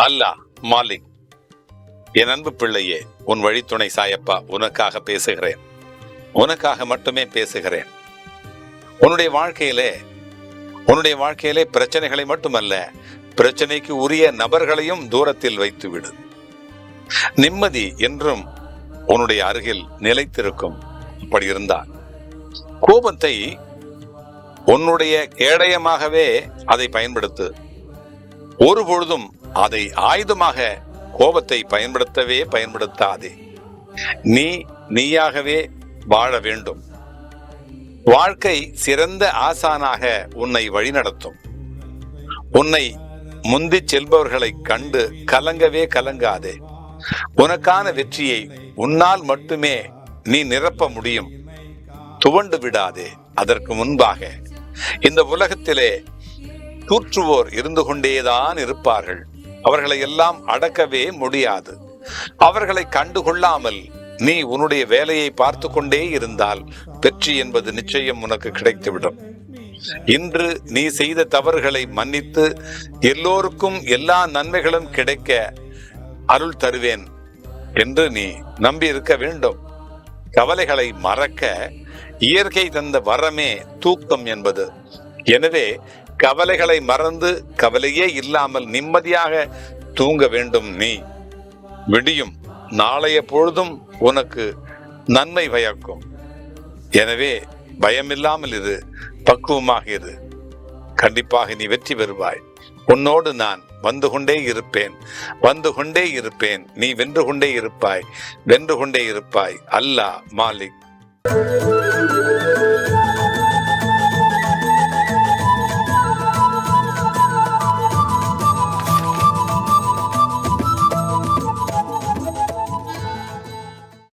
அல்லாஹ் மாலிக். என் அன்பு பிள்ளையே, உன் வழித்துணை சாயப்பா உனக்காக பேசுகிறேன். உனக்காக மட்டுமே பேசுகிறேன். உன்னுடைய வாழ்க்கையிலே பிரச்சனைகளை மட்டுமல்ல, பிரச்சனைக்கு உரிய நபர்களையும் தூரத்தில் வைத்துவிடு. நிம்மதி என்றும் உன்னுடைய அருகில் நிலைத்திருக்கும். அப்படி இருந்தால் கோபத்தை உன்னுடைய கேடயமாகவே அதை பயன்படுத்து. ஒரு பொழுதும் அதை ஆயுதமாக கோபத்தை பயன்படுத்தாதே. நீயாகவே வாழ வேண்டும். வாழ்க்கை சிறந்த ஆசானாக உன்னை வழிநடத்தும். உன்னை முந்தி செல்பவர்களை கண்டு கலங்காதே. உனக்கான வெற்றியை உன்னால் மட்டுமே நீ நிரப்ப முடியும். துவண்டு விடாதே. அதற்கு முன்பாக இந்த உலகத்திலே தூற்றுவோர் இருந்து கொண்டேதான் இருப்பார்கள். அவர்களை எல்லாம் அடக்கவே முடியாது. அவர்களை கண்டுகொள்ளாமல் நீ உன்னுடைய வேலையை பார்த்து கொண்டே இருந்தால் வெற்றி என்பது நிச்சயம் உனக்கு கிடைத்துவிடும். இன்று நீ செய்த தவறுகளை மன்னித்து எல்லோருக்கும் எல்லா நன்மைகளும் கிடைக்க அருள் தருவேன் என்று நீ நம்பி இருக்க வேண்டும். கவலைகளை மறக்க இயற்கை தந்த வரமே தூக்கம் என்பது. எனவே கவலைகளை மறந்து கவலையே இல்லாமல் நிம்மதியாக தூங்க வேண்டும். நீ விடியும் நாளைய பொழுதும் உனக்கு நன்மை பயக்கும். எனவே பயமில்லாமல் இரு, பக்குவமாக இரு. கண்டிப்பாக நீ வெற்றி பெறுவாய். உன்னோடு நான் வந்து கொண்டே இருப்பேன். நீ வென்று கொண்டே இருப்பாய். அல்லாஹ் மாலிக்.